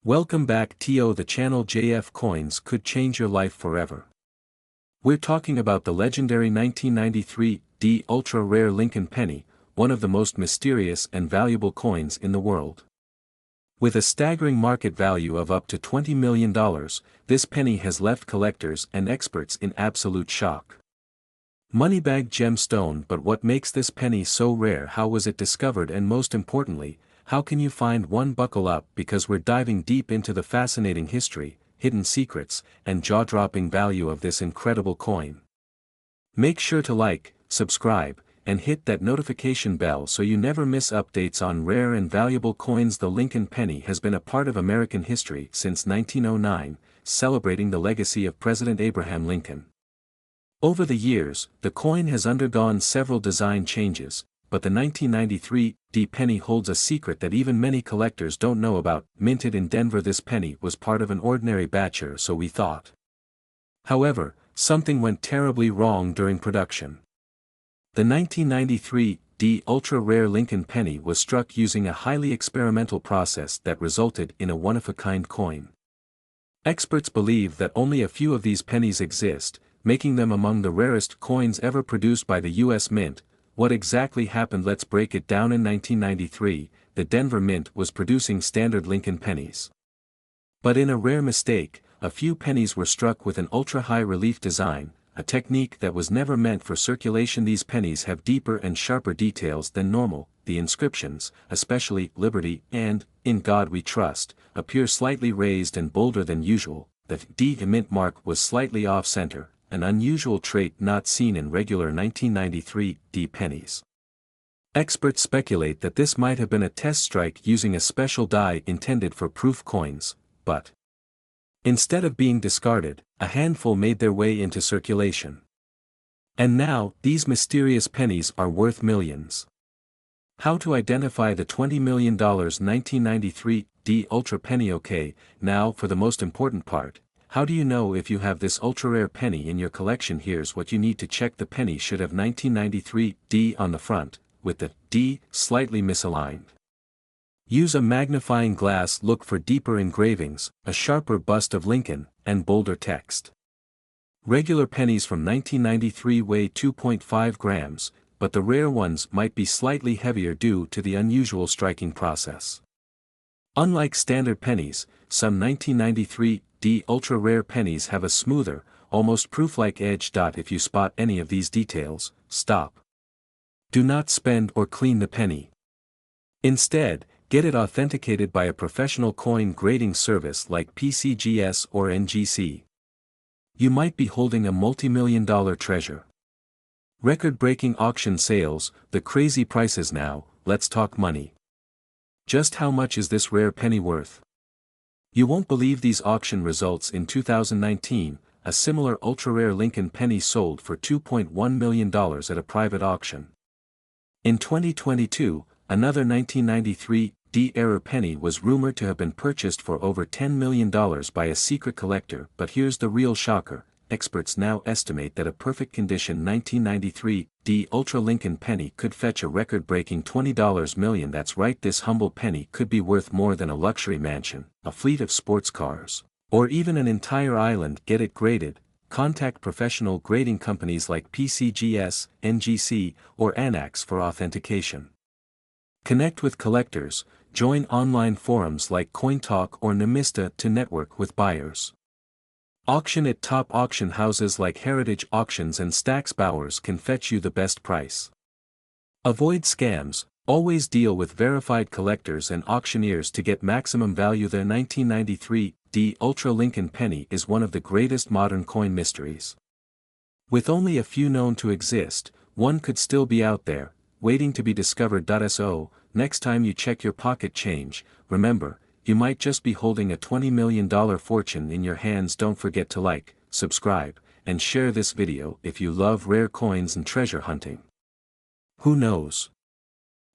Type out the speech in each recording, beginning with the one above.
Welcome back to the channel. JF Coins could change your life forever. We're talking about the legendary 1993 ultra rare Lincoln penny, one of the most mysterious and valuable coins in the world. With a staggering market value of up to $20 million, this penny has left collectors and experts in absolute shock. Moneybag gemstone. But what makes this penny so rare? How was it discovered? And most importantly, how can you find one? Buckle up, because we're diving deep into the fascinating history, hidden secrets, and jaw-dropping value of this incredible coin. Make sure to like, subscribe, and hit that notification bell so you never miss updates on rare and valuable coins. The Lincoln penny has been a part of American history since 1909, celebrating the legacy of President Abraham Lincoln. Over the years, the coin has undergone several design changes, but the 1993 penny holds a secret that even many collectors don't know about. Minted in Denver, this penny was part of an ordinary batcher, so we thought. However, something went terribly wrong during production. The 1993 ultra-rare Lincoln penny was struck using a highly experimental process that resulted in a one-of-a-kind coin. Experts believe that only a few of these pennies exist, making them among the rarest coins ever produced by the U.S. Mint. What exactly happened? Let's break it down. In 1993, the Denver Mint was producing standard Lincoln pennies. But in a rare mistake, a few pennies were struck with an ultra-high relief design, a technique that was never meant for circulation. These pennies have deeper and sharper details than normal. The inscriptions, especially "Liberty" and "In God We Trust," appear slightly raised and bolder than usual. The mint mark was slightly off-center, an unusual trait not seen in regular 1993 pennies. Experts speculate that this might have been a test strike using a special die intended for proof coins, but instead of being discarded, a handful made their way into circulation. And now, these mysterious pennies are worth millions. How to identify the $20 million 1993 ultra penny? Okay, now for the most important part. How do you know if you have this ultra-rare penny in your collection? Here's what you need to check. The penny should have 1993 on the front, with the D slightly misaligned. Use a magnifying glass. Look for deeper engravings, a sharper bust of Lincoln, and bolder text. Regular pennies from 1993 weigh 2.5 grams, but the rare ones might be slightly heavier due to the unusual striking process. Unlike standard pennies, some 1993 ultra-rare pennies have a smoother, almost proof-like edge. If you spot any of these details, stop. Do not spend or clean the penny. Instead, get it authenticated by a professional coin grading service like PCGS or NGC. You might be holding a multi-million-dollar treasure. Record-breaking auction sales, the crazy prices now. Let's talk money. Just how much is this rare penny worth? You won't believe these auction results. In 2019, a similar ultra-rare Lincoln penny sold for $2.1 million at a private auction. In 2022, another 1993 era penny was rumored to have been purchased for over $10 million by a secret collector. But here's the real shocker. Experts now estimate that a perfect condition 1993 ultra Lincoln penny could fetch a record-breaking $20 million. That's right, this humble penny could be worth more than a luxury mansion, a fleet of sports cars, or even an entire island. Get it graded. Contact professional grading companies like PCGS, NGC, or Anax for authentication. Connect with collectors. Join online forums like CoinTalk or Numista to network with buyers. Auction at top auction houses like Heritage Auctions and Stack's Bowers can fetch you the best price. Avoid scams. Always deal with verified collectors and auctioneers to get maximum value. The 1993 ultra Lincoln penny is one of the greatest modern coin mysteries. With only a few known to exist, one could still be out there, waiting to be discovered. So, next time you check your pocket change, remember, you might just be holding a $20 million fortune in your hands. Don't forget to like, subscribe, and share this video if you love rare coins and treasure hunting. Who knows?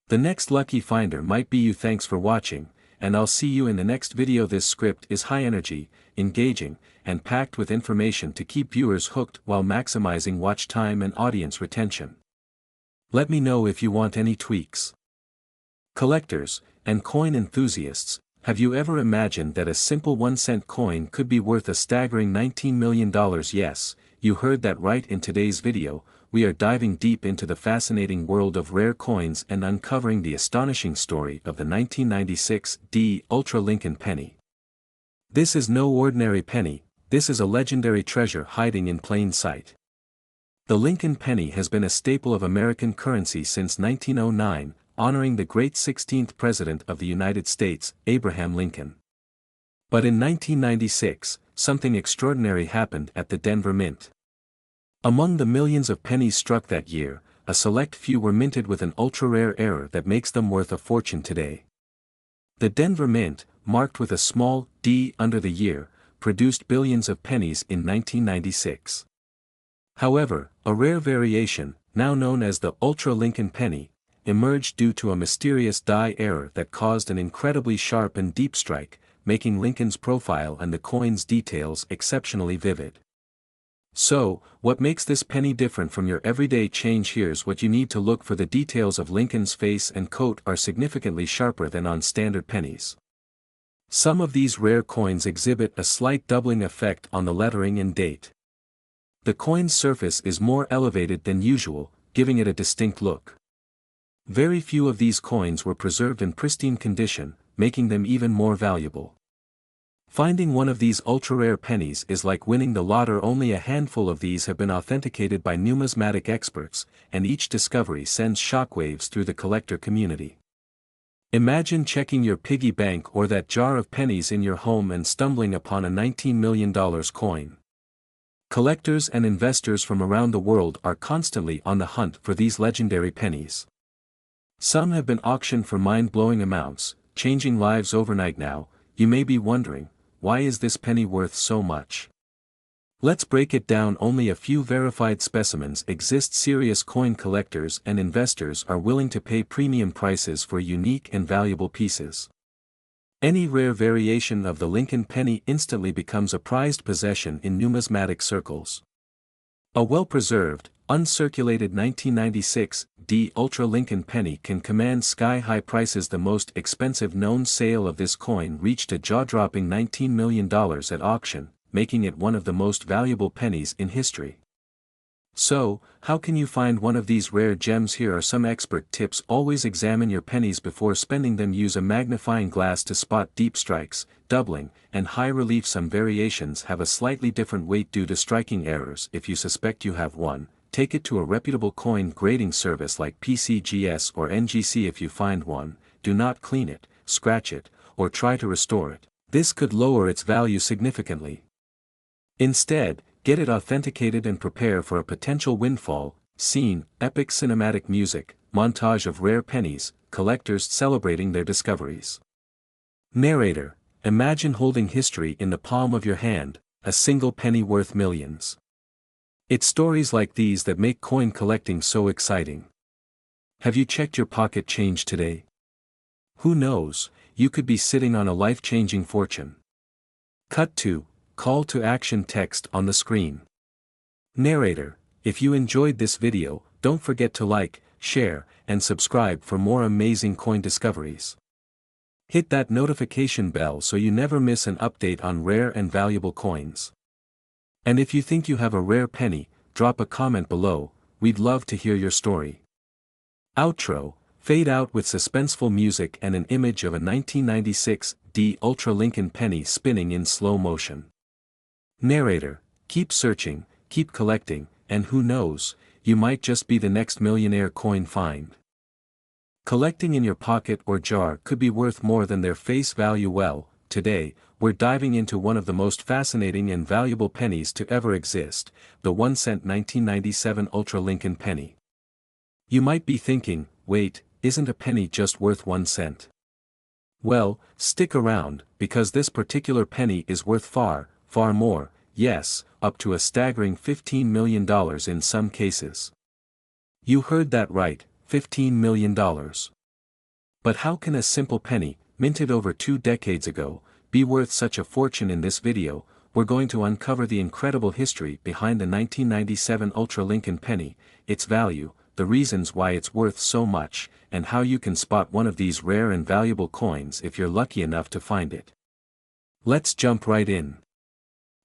The next lucky finder might be you. Thanks for watching, and I'll see you in the next video. This script is high energy, engaging, and packed with information to keep viewers hooked while maximizing watch time and audience retention. Let me know if you want any tweaks. Collectors and coin enthusiasts, Have you ever imagined that a simple 1-cent coin could be worth a staggering $19 million? Yes, you heard that right. In today's video, we are diving deep into the fascinating world of rare coins and uncovering the astonishing story of the 1996 D Ultra Lincoln penny. This is no ordinary penny, this is a legendary treasure hiding in plain sight. The Lincoln penny has been a staple of American currency since 1909, honoring the great 16th President of the United States, Abraham Lincoln. But in 1996, something extraordinary happened at the Denver Mint. Among the millions of pennies struck that year, a select few were minted with an ultra-rare error that makes them worth a fortune today. The Denver Mint, marked with a small d under the year, produced billions of pennies in 1996. However, a rare variation, now known as the Ultra Lincoln penny, emerged due to a mysterious die error that caused an incredibly sharp and deep strike, making Lincoln's profile and the coin's details exceptionally vivid. So, what makes this penny different from your everyday change? Here's what you need to look for. The details of Lincoln's face and coat are significantly sharper than on standard pennies. Some of these rare coins exhibit a slight doubling effect on the lettering and date. The coin's surface is more elevated than usual, giving it a distinct look. Very few of these coins were preserved in pristine condition, making them even more valuable. Finding one of these ultra-rare pennies is like winning the lotto. Only a handful of these have been authenticated by numismatic experts, and each discovery sends shockwaves through the collector community. Imagine checking your piggy bank or that jar of pennies in your home and stumbling upon a $19 million coin. Collectors and investors from around the world are constantly on the hunt for these legendary pennies. Some have been auctioned for mind-blowing amounts, changing lives overnight. Now, you may be wondering, why is this penny worth so much? Let's break it down. Only a few verified specimens exist. Serious coin collectors and investors are willing to pay premium prices for unique and valuable pieces. Any rare variation of the Lincoln penny instantly becomes a prized possession in numismatic circles. A well-preserved, uncirculated 1996 D Ultra Lincoln penny can command sky-high prices. The most expensive known sale of this coin reached a jaw-dropping $19 million at auction, making it one of the most valuable pennies in history. So, how can you find one of these rare gems? Here are some expert tips. Always examine your pennies before spending them. Use a magnifying glass to spot deep strikes, doubling, and high relief. Some variations have a slightly different weight due to striking errors. If you suspect you have one, take it to a reputable coin grading service like PCGS or NGC. If you find one, do not clean it, scratch it, or try to restore it. This could lower its value significantly. Instead, get it authenticated and prepare for a potential windfall. Scene, epic cinematic music, montage of rare pennies, collectors celebrating their discoveries. Narrator, imagine holding history in the palm of your hand, a single penny worth millions. It's stories like these that make coin collecting so exciting. Have you checked your pocket change today? Who knows, you could be sitting on a life-changing fortune. Cut to call to action text on the screen. Narrator, if you enjoyed this video, don't forget to like, share, and subscribe for more amazing coin discoveries. Hit that notification bell so you never miss an update on rare and valuable coins. And if you think you have a rare penny, drop a comment below, we'd love to hear your story. Outro, fade out with suspenseful music and an image of a 1996 D Ultra Lincoln penny spinning in slow motion. Narrator, keep searching, keep collecting, and who knows, you might just be the next millionaire coin find. Collecting in your pocket or jar could be worth more than their face value. Well, today, we're diving into one of the most fascinating and valuable pennies to ever exist, the 1-cent 1997 Ultra Lincoln penny. You might be thinking, wait, isn't a penny just worth 1 cent? Well, stick around, because this particular penny is worth far, far more, yes, up to a staggering $15 million in some cases. You heard that right, $15 million. But how can a simple penny, minted over 2 decades ago, be worth such a fortune? In this video, we're going to uncover the incredible history behind the 1997 Ultra Lincoln penny, its value, the reasons why it's worth so much, and how you can spot one of these rare and valuable coins if you're lucky enough to find it. Let's jump right in.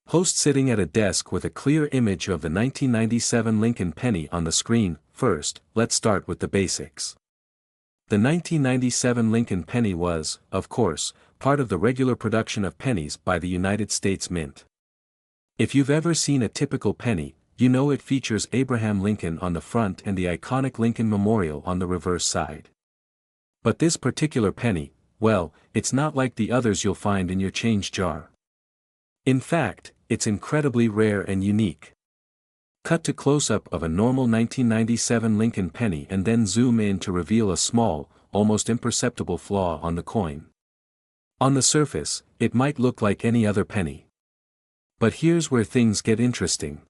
Host sitting at a desk with a clear image of the 1997 Lincoln penny on the screen. First, let's start with the basics. The 1997 Lincoln penny was, of course, part of the regular production of pennies by the United States Mint. If you've ever seen a typical penny, you know it features Abraham Lincoln on the front and the iconic Lincoln Memorial on the reverse side. But this particular penny, well, it's not like the others you'll find in your change jar. In fact, it's incredibly rare and unique. Cut to close-up of a normal 1997 Lincoln penny and then zoom in to reveal a small, almost imperceptible flaw on the coin. On the surface, it might look like any other penny. But here's where things get interesting.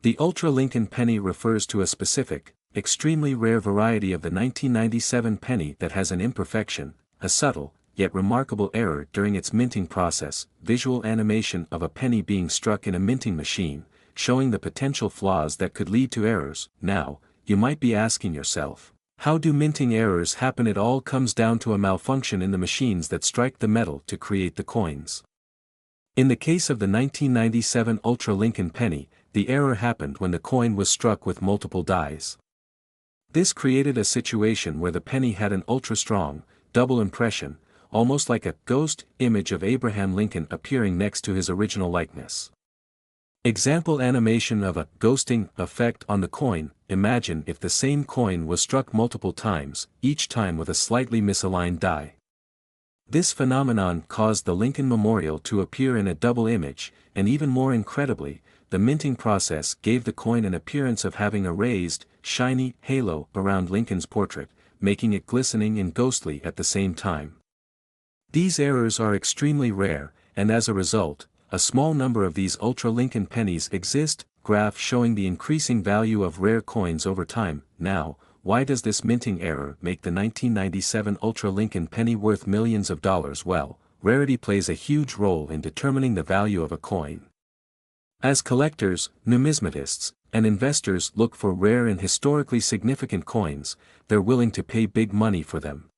The Ultra Lincoln penny refers to a specific, extremely rare variety of the 1997 penny that has an imperfection, a subtle, yet remarkable error during its minting process. Visual animation of a penny being struck in a minting machine, showing the potential flaws that could lead to errors. Now, you might be asking yourself, how do minting errors happen? It all comes down to a malfunction in the machines that strike the metal to create the coins. In the case of the 1997 Ultra Lincoln penny, the error happened when the coin was struck with multiple dies. This created a situation where the penny had an ultra-strong, double impression, almost like a ghost image of Abraham Lincoln appearing next to his original likeness. Example animation of a ghosting effect on the coin. Imagine if the same coin was struck multiple times, each time with a slightly misaligned die. This phenomenon caused the Lincoln Memorial to appear in a double image, and even more incredibly, the minting process gave the coin an appearance of having a raised, shiny halo around Lincoln's portrait, making it glistening and ghostly at the same time. These errors are extremely rare, and as a result, a small number of these Ultra Lincoln pennies exist. Graph showing the increasing value of rare coins over time. Now, why does this minting error make the 1997 Ultra Lincoln penny worth millions of dollars? Well, rarity plays a huge role in determining the value of a coin. As collectors, numismatists, and investors look for rare and historically significant coins, they're willing to pay big money for them.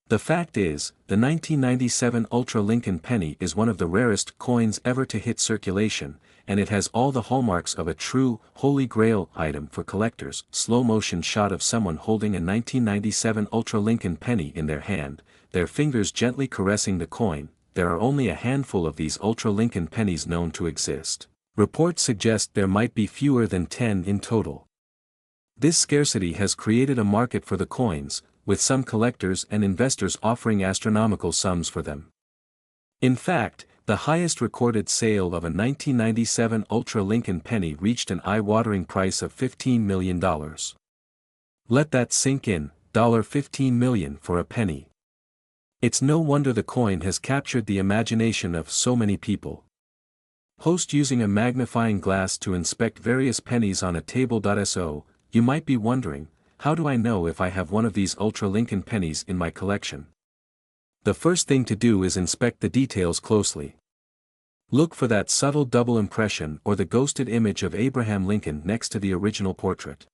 The fact is, the 1997 Ultra Lincoln penny is one of the rarest coins ever to hit circulation, and it has all the hallmarks of a true, holy grail item for collectors. Slow-motion shot of someone holding a 1997 Ultra Lincoln penny in their hand, their fingers gently caressing the coin. There are only a handful of these Ultra Lincoln pennies known to exist. Reports suggest there might be fewer than 10 in total. This scarcity has created a market for the coins, with some collectors and investors offering astronomical sums for them. In fact, the highest recorded sale of a 1997 Ultra Lincoln penny reached an eye-watering price of $15 million. Let that sink in, $15 million for a penny. It's no wonder the coin has captured the imagination of so many people. Host using a magnifying glass to inspect various pennies on a table. You might be wondering, how do I know if I have one of these Ultra Lincoln pennies in my collection? The first thing to do is inspect the details closely. Look for that subtle double impression or the ghosted image of Abraham Lincoln next to the original portrait.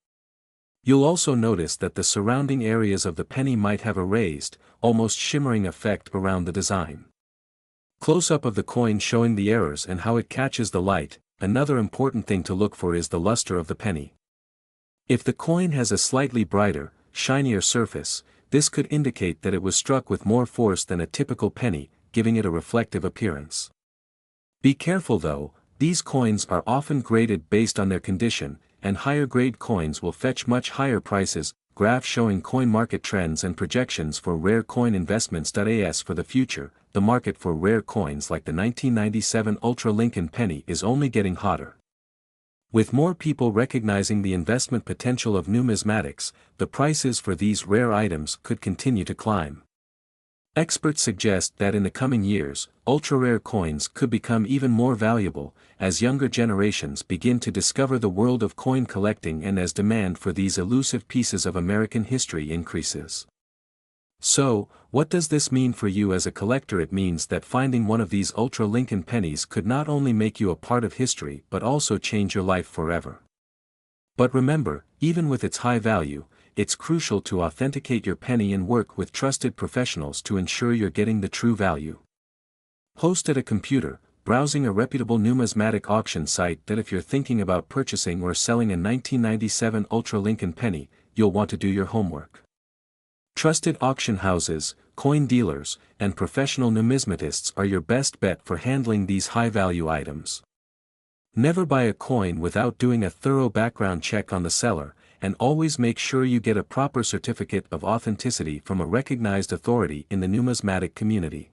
You'll also notice that the surrounding areas of the penny might have a raised, almost shimmering effect around the design. Close-up of the coin showing the errors and how it catches the light. Another important thing to look for is the luster of the penny. If the coin has a slightly brighter, shinier surface, this could indicate that it was struck with more force than a typical penny, giving it a reflective appearance. Be careful though, these coins are often graded based on their condition, and higher grade coins will fetch much higher prices. Graph showing coin market trends and projections for rare coin investments. As for the future, the market for rare coins like the 1997 Ultra Lincoln penny is only getting hotter. With more people recognizing the investment potential of numismatics, the prices for these rare items could continue to climb. Experts suggest that in the coming years, ultra-rare coins could become even more valuable, as younger generations begin to discover the world of coin collecting and as demand for these elusive pieces of American history increases. So, what does this mean for you as a collector? It means that finding one of these Ultra Lincoln pennies could not only make you a part of history but also change your life forever. But remember, even with its high value, it's crucial to authenticate your penny and work with trusted professionals to ensure you're getting the true value. Host at a computer, browsing a reputable numismatic auction site that if you're thinking about purchasing or selling a 1997 Ultra Lincoln penny, you'll want to do your homework. Trusted auction houses, coin dealers, and professional numismatists are your best bet for handling these high-value items. Never buy a coin without doing a thorough background check on the seller, and always make sure you get a proper certificate of authenticity from a recognized authority in the numismatic community.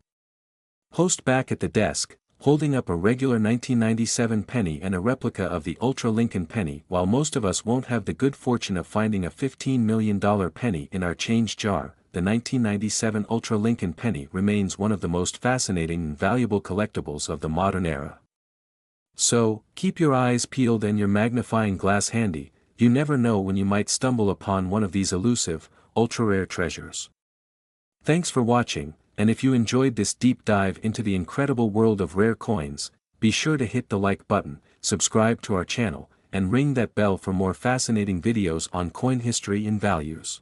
Host back at the desk, holding up a regular 1997 penny and a replica of the Ultra Lincoln penny. While most of us won't have the good fortune of finding a $15 million penny in our change jar, the 1997 Ultra Lincoln penny remains one of the most fascinating and valuable collectibles of the modern era. So, keep your eyes peeled and your magnifying glass handy. You never know when you might stumble upon one of these elusive, ultra-rare treasures. Thanks for watching, and if you enjoyed this deep dive into the incredible world of rare coins, be sure to hit the like button, subscribe to our channel, and ring that bell for more fascinating videos on coin history and values.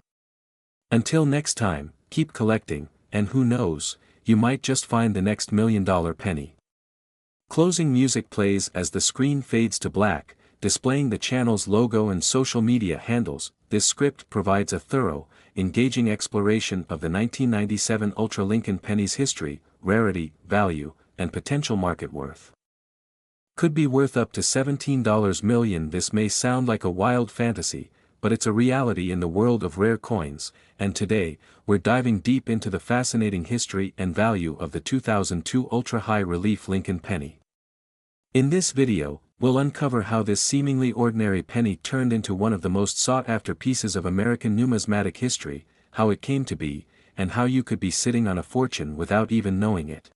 Until next time, keep collecting, and who knows, you might just find the next $1 million penny. Closing music plays as the screen fades to black, displaying the channel's logo and social media handles. This script provides a thorough, engaging exploration of the 1997 Ultra Lincoln penny's history, rarity, value, and potential market worth. Could be worth up to $17 million. This may sound like a wild fantasy, but it's a reality in the world of rare coins, and today, we're diving deep into the fascinating history and value of the 2002 Ultra High Relief Lincoln penny. In this video, we'll uncover how this seemingly ordinary penny turned into one of the most sought-after pieces of American numismatic history, how it came to be, and how you could be sitting on a fortune without even knowing it.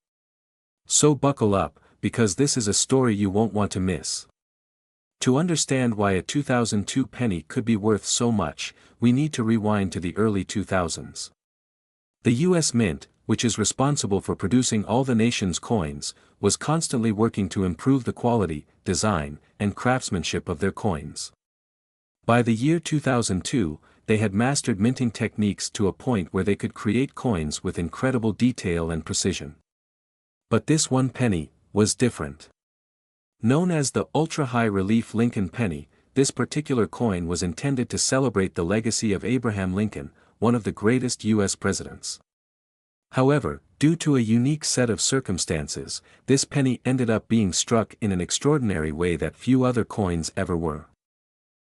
So buckle up, because this is a story you won't want to miss. To understand why a 2002 penny could be worth so much, we need to rewind to the early 2000s. The U.S. Mint, which is responsible for producing all the nation's coins, was constantly working to improve the quality, design, and craftsmanship of their coins. By the year 2002, they had mastered minting techniques to a point where they could create coins with incredible detail and precision. But this one penny was different. Known as the Ultra High Relief Lincoln penny, this particular coin was intended to celebrate the legacy of Abraham Lincoln, one of the greatest U.S. presidents. However, due to a unique set of circumstances, this penny ended up being struck in an extraordinary way that few other coins ever were.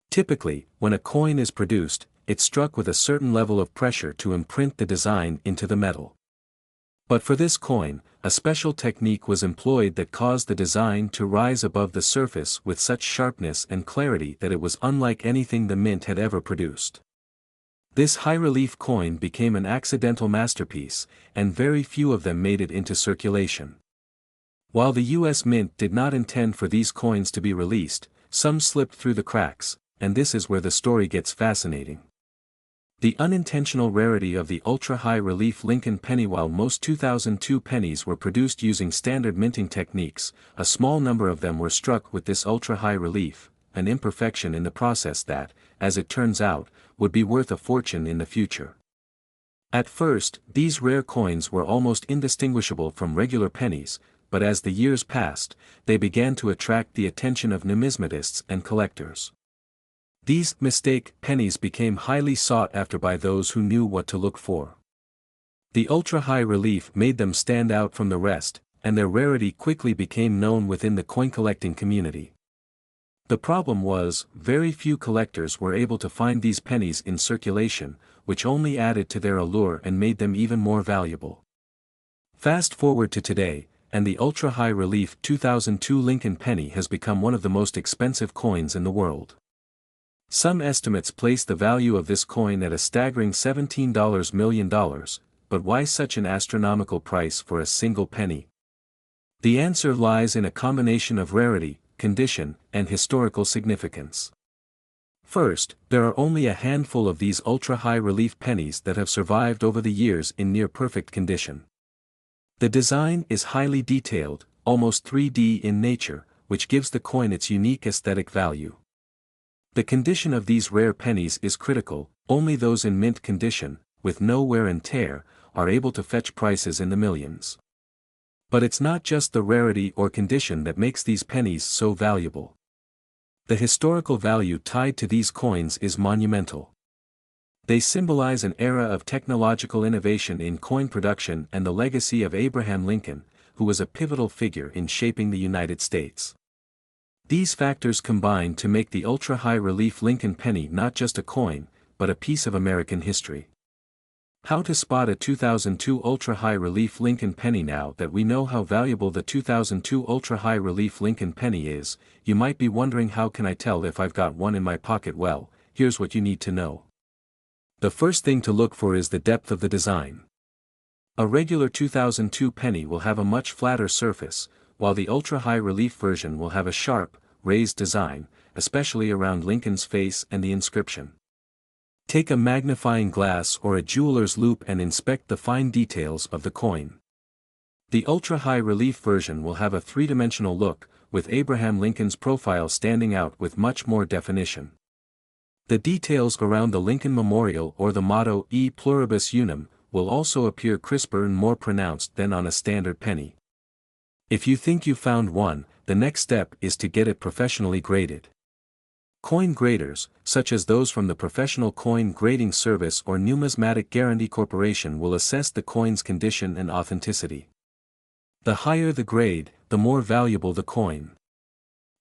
Typically, when a coin is produced, it's struck with a certain level of pressure to imprint the design into the metal. But for this coin, a special technique was employed that caused the design to rise above the surface with such sharpness and clarity that it was unlike anything the mint had ever produced. This high-relief coin became an accidental masterpiece, and very few of them made it into circulation. While the U.S. Mint did not intend for these coins to be released, some slipped through the cracks, and this is where the story gets fascinating. The unintentional rarity of the ultra-high relief Lincoln penny. While most 2002 pennies were produced using standard minting techniques, a small number of them were struck with this ultra-high relief, an imperfection in the process that, as it turns out, would be worth a fortune in the future. At first, these rare coins were almost indistinguishable from regular pennies, but as the years passed, they began to attract the attention of numismatists and collectors. These mistake pennies became highly sought after by those who knew what to look for. The ultra-high relief made them stand out from the rest, and their rarity quickly became known within the coin-collecting community. The problem was, very few collectors were able to find these pennies in circulation, which only added to their allure and made them even more valuable. Fast forward to today, and the ultra-high relief 2002 Lincoln penny has become one of the most expensive coins in the world. Some estimates place the value of this coin at a staggering $17 million, but why such an astronomical price for a single penny? The answer lies in a combination of rarity, condition, and historical significance. First, there are only a handful of these ultra-high relief pennies that have survived over the years in near-perfect condition. The design is highly detailed, almost 3D in nature, which gives the coin its unique aesthetic value. The condition of these rare pennies is critical. Only those in mint condition, with no wear and tear, are able to fetch prices in the millions. But it's not just the rarity or condition that makes these pennies so valuable. The historical value tied to these coins is monumental. They symbolize an era of technological innovation in coin production and the legacy of Abraham Lincoln, who was a pivotal figure in shaping the United States. These factors combine to make the ultra-high relief Lincoln penny not just a coin, but a piece of American history. How to spot a 2002 ultra-high relief Lincoln penny. Now that we know how valuable the 2002 ultra-high relief Lincoln penny is, you might be wondering, how can I tell if I've got one in my pocket? Well, here's what you need to know. The first thing to look for is the depth of the design. A regular 2002 penny will have a much flatter surface, while the ultra-high relief version will have a sharp, raised design, especially around Lincoln's face and the inscription. Take a magnifying glass or a jeweler's loupe and inspect the fine details of the coin. The ultra-high relief version will have a three-dimensional look, with Abraham Lincoln's profile standing out with much more definition. The details around the Lincoln Memorial or the motto E pluribus unum will also appear crisper and more pronounced than on a standard penny. If you think you found one, the next step is to get it professionally graded. Coin graders, such as those from the Professional Coin Grading Service or Numismatic Guarantee Corporation, will assess the coin's condition and authenticity. The higher the grade, the more valuable the coin.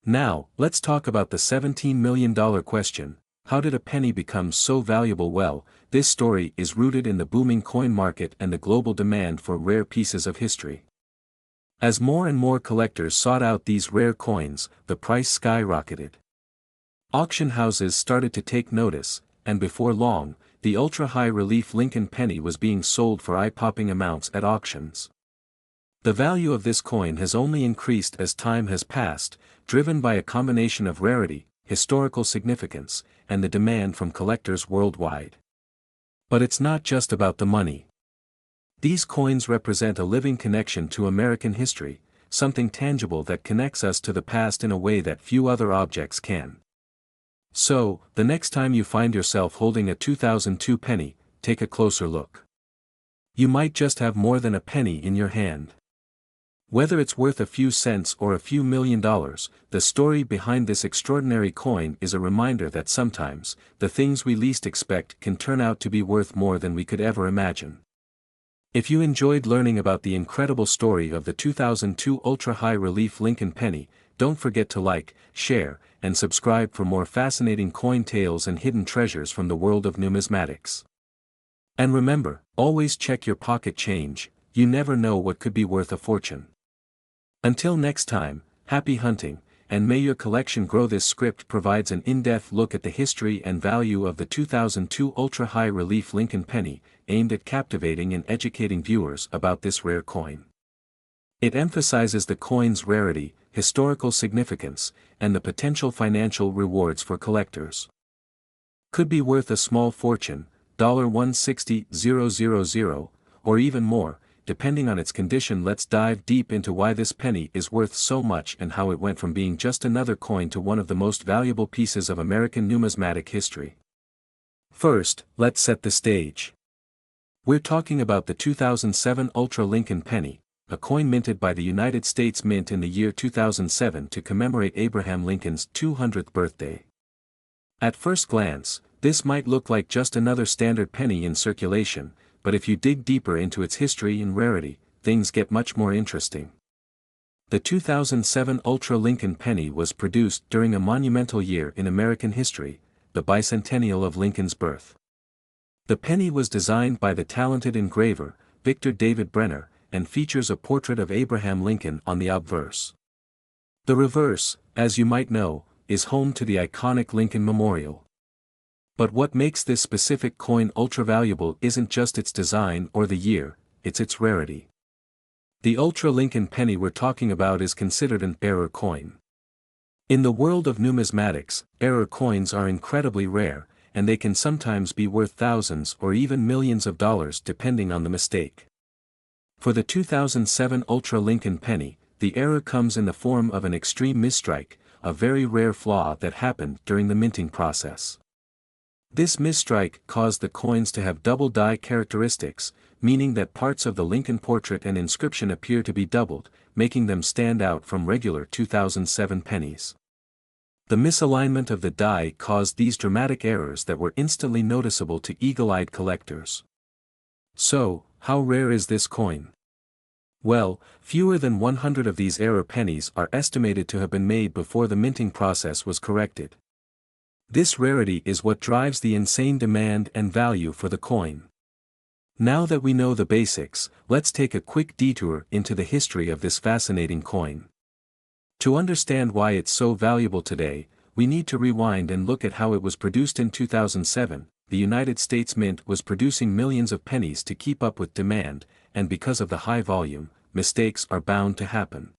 Now, let's talk about the $17 million question. How did a penny become so valuable? Well, this story is rooted in the booming coin market and the global demand for rare pieces of history. As more and more collectors sought out these rare coins, the price skyrocketed. Auction houses started to take notice, and before long, the ultra-high relief Lincoln penny was being sold for eye-popping amounts at auctions. The value of this coin has only increased as time has passed, driven by a combination of rarity, historical significance, and the demand from collectors worldwide. But it's not just about the money. These coins represent a living connection to American history, something tangible that connects us to the past in a way that few other objects can. So, the next time you find yourself holding a 2002 penny, take a closer look. You might just have more than a penny in your hand. Whether it's worth a few cents or a few $1 million, the story behind this extraordinary coin is a reminder that sometimes, the things we least expect can turn out to be worth more than we could ever imagine. If you enjoyed learning about the incredible story of the 2002 ultra-high relief Lincoln penny, don't forget to like, share, and subscribe for more fascinating coin tales and hidden treasures from the world of numismatics. And remember, always check your pocket change, you never know what could be worth a fortune. Until next time, happy hunting, and may your collection grow. This script provides an in-depth look at the history and value of the 2002 ultra-high relief Lincoln penny, aimed at captivating and educating viewers about this rare coin. It emphasizes the coin's rarity, historical significance, and the potential financial rewards for collectors. Could be worth a small fortune, $160,000, or even more, depending on its condition. Let's dive deep into why this penny is worth so much and how it went from being just another coin to one of the most valuable pieces of American numismatic history. First, let's set the stage. We're talking about the 2007 Ultra Lincoln penny, a coin minted by the United States Mint in the year 2007 to commemorate Abraham Lincoln's 200th birthday. At first glance, this might look like just another standard penny in circulation, but if you dig deeper into its history and rarity, things get much more interesting. The 2007 Ultra Lincoln penny was produced during a monumental year in American history, the bicentennial of Lincoln's birth. The penny was designed by the talented engraver, Victor David Brenner, and features a portrait of Abraham Lincoln on the obverse. The reverse, as you might know, is home to the iconic Lincoln Memorial. But what makes this specific coin ultra-valuable isn't just its design or the year, it's its rarity. The Ultra Lincoln penny we're talking about is considered an error coin. In the world of numismatics, error coins are incredibly rare, and they can sometimes be worth thousands or even millions of dollars depending on the mistake. For the 2007 Ultra Lincoln penny, the error comes in the form of an extreme misstrike, a very rare flaw that happened during the minting process. This misstrike caused the coins to have double die characteristics, meaning that parts of the Lincoln portrait and inscription appear to be doubled, making them stand out from regular 2007 pennies. The misalignment of the die caused these dramatic errors that were instantly noticeable to eagle-eyed collectors. So, how rare is this coin? Well, fewer than 100 of these error pennies are estimated to have been made before the minting process was corrected. This rarity is what drives the insane demand and value for the coin. Now that we know the basics, let's take a quick detour into the history of this fascinating coin. To understand why it's so valuable today, we need to rewind and look at how it was produced in 2007. The United States Mint was producing millions of pennies to keep up with demand, and because of the high volume, mistakes are bound to happen.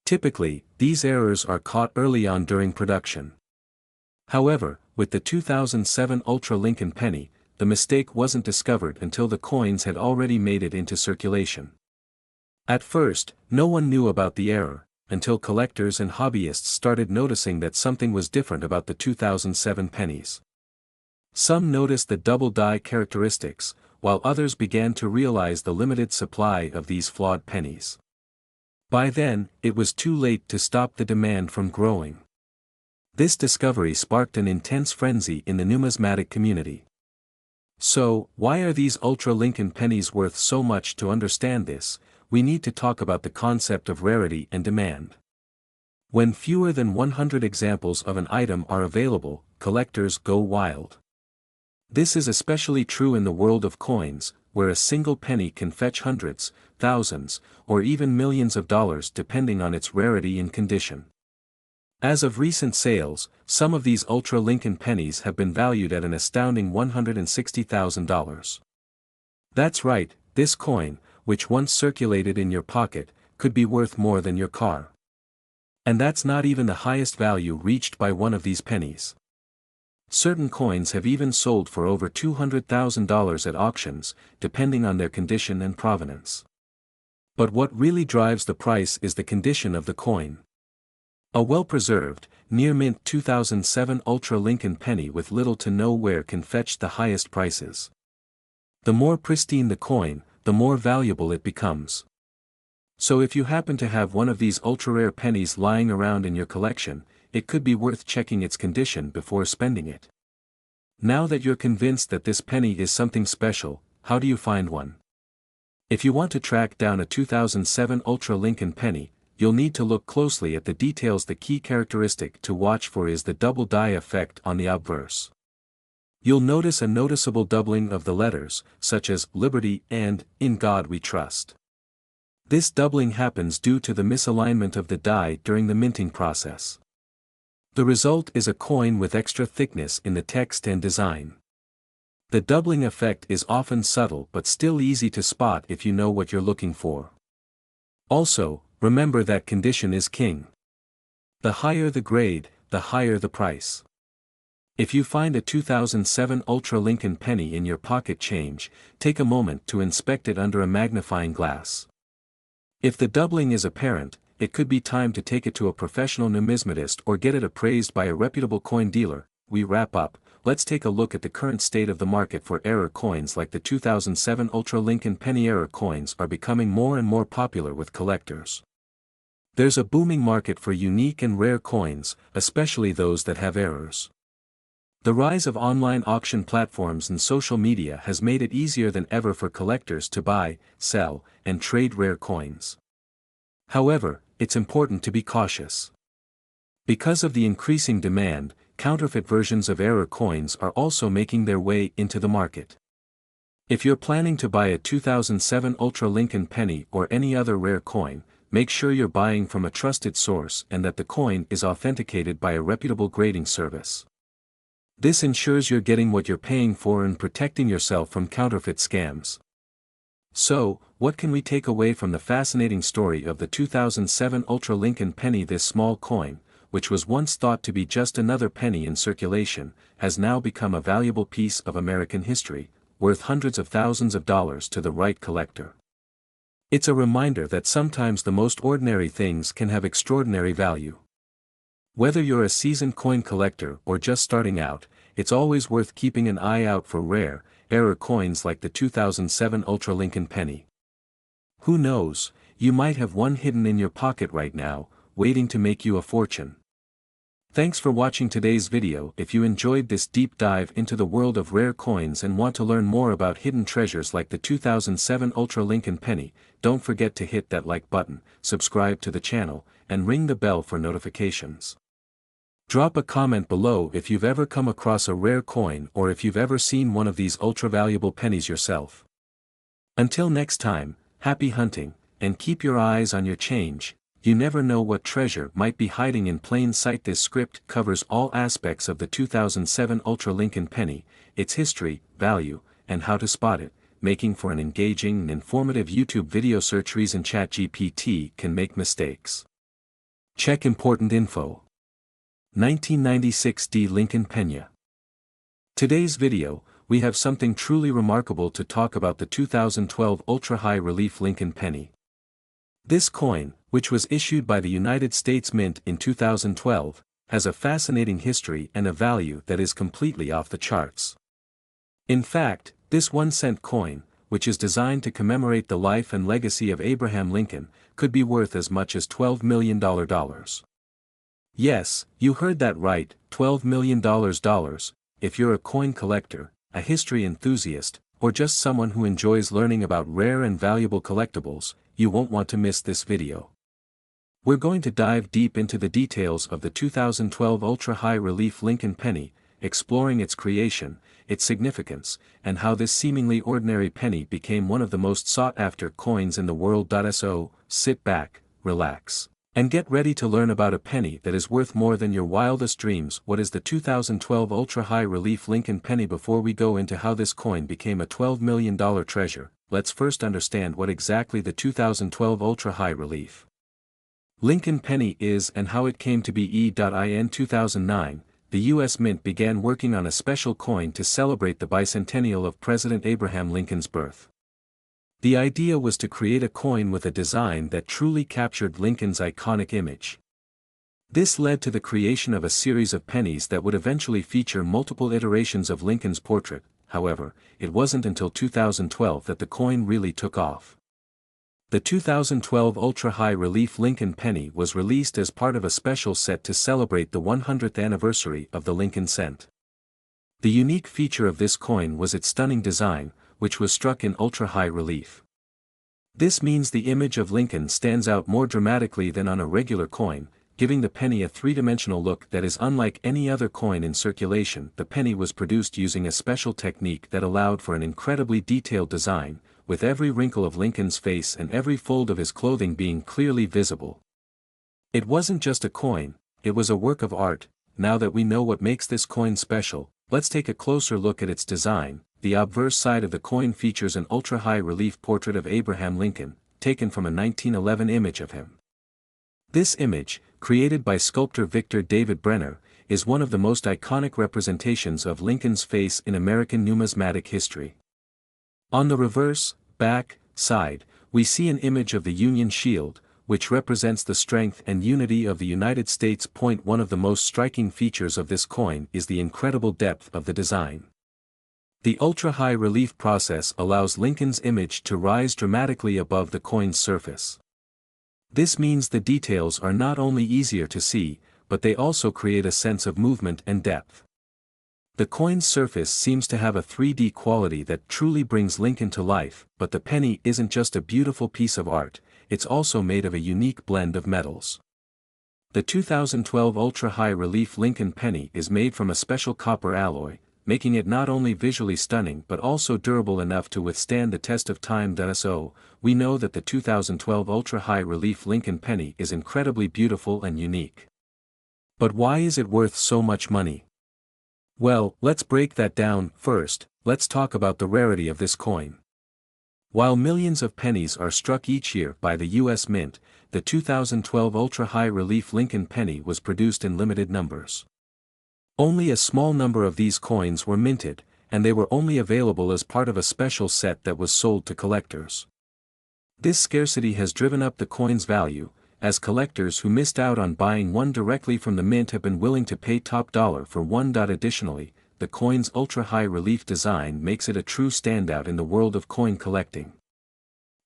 Typically, these errors are caught early on during production. However, with the 2007 Ultra Lincoln penny, the mistake wasn't discovered until the coins had already made it into circulation. At first, no one knew about the error, until collectors and hobbyists started noticing that something was different about the 2007 pennies. Some noticed the double die characteristics, while others began to realize the limited supply of these flawed pennies. By then, it was too late to stop the demand from growing. This discovery sparked an intense frenzy in the numismatic community. So, why are these Ultra Lincoln pennies worth so much? To understand this, we need to talk about the concept of rarity and demand. When fewer than 100 examples of an item are available, collectors go wild. This is especially true in the world of coins, where a single penny can fetch hundreds, thousands, or even millions of dollars depending on its rarity and condition. As of recent sales, some of these Ultra Lincoln pennies have been valued at an astounding $160,000. That's right, this coin, which once circulated in your pocket, could be worth more than your car. And that's not even the highest value reached by one of these pennies. Certain coins have even sold for over $200,000 at auctions, depending on their condition and provenance. But what really drives the price is the condition of the coin. A well-preserved, near-mint 2007 Ultra Lincoln penny with little to no wear can fetch the highest prices. The more pristine the coin, the more valuable it becomes. So if you happen to have one of these ultra-rare pennies lying around in your collection, it could be worth checking its condition before spending it. Now that you're convinced that this penny is something special, how do you find one? If you want to track down a 2007 Ultra Lincoln penny, you'll need to look closely at the details. The key characteristic to watch for is the double die effect on the obverse. You'll notice a noticeable doubling of the letters, such as Liberty and In God We Trust. This doubling happens due to the misalignment of the die during the minting process. The result is a coin with extra thickness in the text and design. The doubling effect is often subtle but still easy to spot if you know what you're looking for. Also, remember that condition is king. The higher the grade, the higher the price. If you find a 2007 Ultra Lincoln penny in your pocket change, take a moment to inspect it under a magnifying glass. If the doubling is apparent, it could be time to take it to a professional numismatist or get it appraised by a reputable coin dealer. We wrap up, let's take a look at the current state of the market for error coins. Like the 2007 Ultra Lincoln penny, error coins are becoming more and more popular with collectors. There's a booming market for unique and rare coins, especially those that have errors. The rise of online auction platforms and social media has made it easier than ever for collectors to buy, sell, and trade rare coins. However, it's important to be cautious. Because of the increasing demand, counterfeit versions of error coins are also making their way into the market. If you're planning to buy a 2007 Ultra Lincoln penny or any other rare coin, make sure you're buying from a trusted source and that the coin is authenticated by a reputable grading service. This ensures you're getting what you're paying for and protecting yourself from counterfeit scams. So, what can we take away from the fascinating story of the 2007 Ultra Lincoln penny? This small coin, which was once thought to be just another penny in circulation, has now become a valuable piece of American history, worth hundreds of thousands of dollars to the right collector. It's a reminder that sometimes the most ordinary things can have extraordinary value. Whether you're a seasoned coin collector or just starting out, it's always worth keeping an eye out for rare, coins like the 2007 Ultra Lincoln Penny. Who knows, you might have one hidden in your pocket right now, waiting to make you a fortune. Thanks for watching today's video. If you enjoyed this deep dive into the world of rare coins and want to learn more about hidden treasures like the 2007 Ultra Lincoln Penny, don't forget to hit that like button, subscribe to the channel, and ring the bell for notifications. Drop a comment below if you've ever come across a rare coin or if you've ever seen one of these ultra-valuable pennies yourself. Until next time, happy hunting, and keep your eyes on your change. You never know what treasure might be hiding in plain sight. This script covers all aspects of the 2007 Ultra Lincoln Penny, its history, value, and how to spot it, making for an engaging and informative YouTube video. Search reason ChatGPT can make mistakes. Check important info. 1996 D. Lincoln Penny. Today's video, we have something truly remarkable to talk about: the 2012 Ultra High Relief Lincoln Penny. This coin, which was issued by the United States Mint in 2012, has a fascinating history and a value that is completely off the charts. In fact, this 1-cent coin, which is designed to commemorate the life and legacy of Abraham Lincoln, could be worth as much as $12 million. Yes, you heard that right, $12 million. If you're a coin collector, a history enthusiast, or just someone who enjoys learning about rare and valuable collectibles, you won't want to miss this video. We're going to dive deep into the details of the 2012 Ultra High Relief Lincoln Penny, exploring its creation, its significance, and how this seemingly ordinary penny became one of the most sought-after coins in the world. So, sit back, relax, and get ready to learn about a penny that is worth more than your wildest dreams. What is the 2012 Ultra High Relief Lincoln Penny? Before we go into how this coin became a $12 million treasure, let's first understand what exactly the 2012 Ultra High Relief Lincoln Penny is and how it came to be. In 2009, the U.S. Mint began working on a special coin to celebrate the bicentennial of President Abraham Lincoln's birth. The idea was to create a coin with a design that truly captured Lincoln's iconic image. This led to the creation of a series of pennies that would eventually feature multiple iterations of Lincoln's portrait. However, it wasn't until 2012 that the coin really took off. The 2012 Ultra High Relief Lincoln Penny was released as part of a special set to celebrate the 100th anniversary of the Lincoln cent. The unique feature of this coin was its stunning design, which was struck in ultra-high relief. This means the image of Lincoln stands out more dramatically than on a regular coin, giving the penny a three-dimensional look that is unlike any other coin in circulation. The penny was produced using a special technique that allowed for an incredibly detailed design, with every wrinkle of Lincoln's face and every fold of his clothing being clearly visible. It wasn't just a coin, it was a work of art. Now that we know what makes this coin special, let's take a closer look at its design. The obverse side of the coin features an ultra-high relief portrait of Abraham Lincoln, taken from a 1911 image of him. This image, created by sculptor Victor David Brenner, is one of the most iconic representations of Lincoln's face in American numismatic history. On the reverse, back, side, we see an image of the Union shield, which represents the strength and unity of the United States. One of the most striking features of this coin is the incredible depth of the design. The ultra-high relief process allows Lincoln's image to rise dramatically above the coin's surface. This means the details are not only easier to see, but they also create a sense of movement and depth. The coin's surface seems to have a 3D quality that truly brings Lincoln to life. But the penny isn't just a beautiful piece of art, it's also made of a unique blend of metals. The 2012 Ultra High Relief Lincoln Penny is made from a special copper alloy, making it not only visually stunning but also durable enough to withstand the test of time. So, we know that the 2012 Ultra High Relief Lincoln Penny is incredibly beautiful and unique. But why is it worth so much money? Well, let's break that down. First, let's talk about the rarity of this coin. While millions of pennies are struck each year by the U.S. Mint, the 2012 Ultra High Relief Lincoln Penny was produced in limited numbers. Only a small number of these coins were minted, and they were only available as part of a special set that was sold to collectors. This scarcity has driven up the coin's value, as collectors who missed out on buying one directly from the mint have been willing to pay top dollar for one. Additionally, the coin's ultra-high relief design makes it a true standout in the world of coin collecting.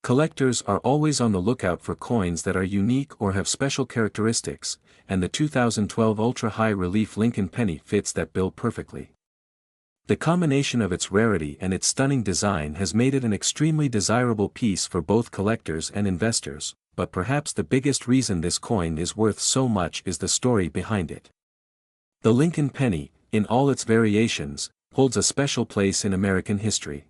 Collectors are always on the lookout for coins that are unique or have special characteristics, and the 2012 ultra-high relief Lincoln penny fits that bill perfectly. The combination of its rarity and its stunning design has made it an extremely desirable piece for both collectors and investors, but perhaps the biggest reason this coin is worth so much is the story behind it. The Lincoln penny, in all its variations, holds a special place in American history.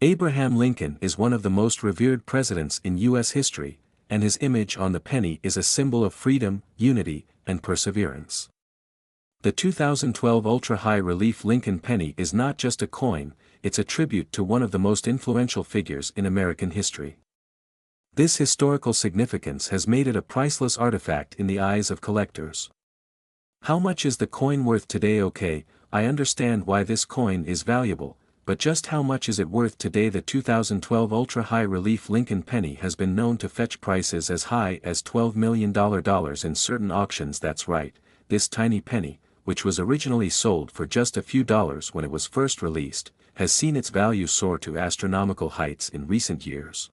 Abraham Lincoln is one of the most revered presidents in U.S. history, and his image on the penny is a symbol of freedom, unity, and perseverance. The 2012 ultra-high relief Lincoln penny is not just a coin, it's a tribute to one of the most influential figures in American history. This historical significance has made it a priceless artifact in the eyes of collectors. How much is the coin worth today? Okay, I understand why this coin is valuable, but just how much is it worth today? The 2012 ultra-high relief Lincoln penny has been known to fetch prices as high as $12 million in certain auctions. That's right, this tiny penny, which was originally sold for just a few dollars when it was first released, has seen its value soar to astronomical heights in recent years.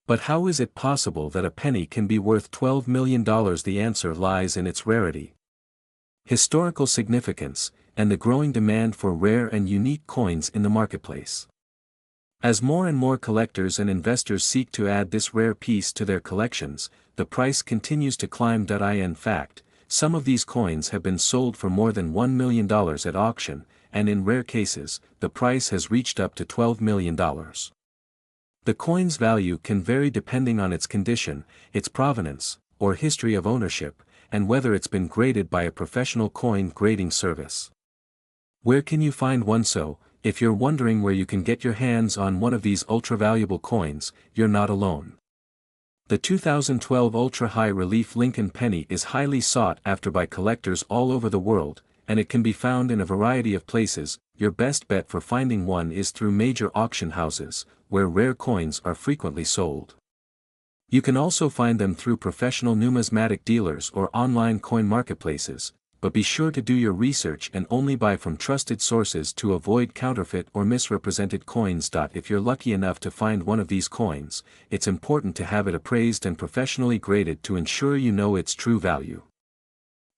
But how is it possible that a penny can be worth $12 million? The answer lies in its rarity, historical significance, and the growing demand for rare and unique coins in the marketplace. As more and more collectors and investors seek to add this rare piece to their collections, the price continues to climb. In fact, some of these coins have been sold for more than $1 million at auction, and in rare cases, the price has reached up to $12 million. The coin's value can vary depending on its condition, its provenance, or history of ownership, and whether it's been graded by a professional coin grading service. Where can you find one? So, if you're wondering where you can get your hands on one of these ultra-valuable coins, you're not alone. The 2012 ultra-high relief Lincoln penny is highly sought after by collectors all over the world, and it can be found in a variety of places. Your best bet for finding one is through major auction houses, where rare coins are frequently sold. You can also find them through professional numismatic dealers or online coin marketplaces, but be sure to do your research and only buy from trusted sources to avoid counterfeit or misrepresented coins. If you're lucky enough to find one of these coins, it's important to have it appraised and professionally graded to ensure you know its true value.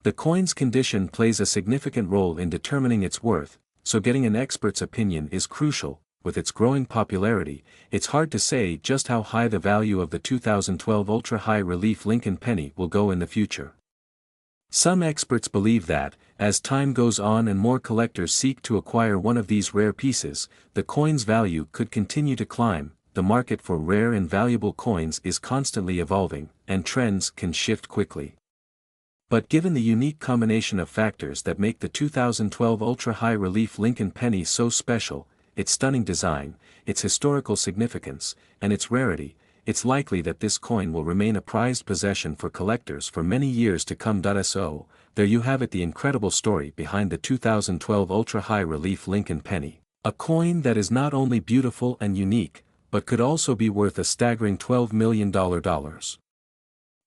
The coin's condition plays a significant role in determining its worth, so getting an expert's opinion is crucial. With its growing popularity, it's hard to say just how high the value of the 2012 ultra-high relief Lincoln penny will go in the future. Some experts believe that, as time goes on and more collectors seek to acquire one of these rare pieces, the coin's value could continue to climb. The market for rare and valuable coins is constantly evolving, and trends can shift quickly. But given the unique combination of factors that make the 2012 ultra-high relief Lincoln penny so special, its stunning design, its historical significance, and its rarity, it's likely that this coin will remain a prized possession for collectors for many years to come. So, there you have it, the incredible story behind the 2012 ultra-high relief Lincoln penny. A coin that is not only beautiful and unique, but could also be worth a staggering $12 million.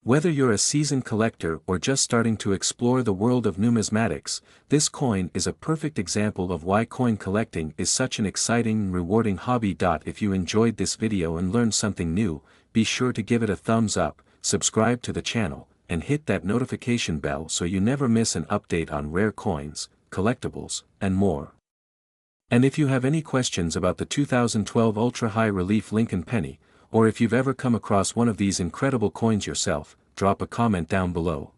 Whether you're a seasoned collector or just starting to explore the world of numismatics, this coin is a perfect example of why coin collecting is such an exciting and rewarding hobby. If you enjoyed this video and learned something new, be sure to give it a thumbs up, subscribe to the channel, and hit that notification bell so you never miss an update on rare coins, collectibles, and more. And if you have any questions about the 2012 ultra-high relief Lincoln penny, or if you've ever come across one of these incredible coins yourself, drop a comment down below.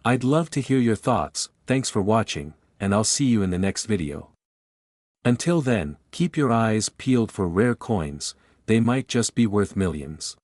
I'd love to hear your thoughts. Thanks for watching, and I'll see you in the next video. Until then, keep your eyes peeled for rare coins, they might just be worth millions.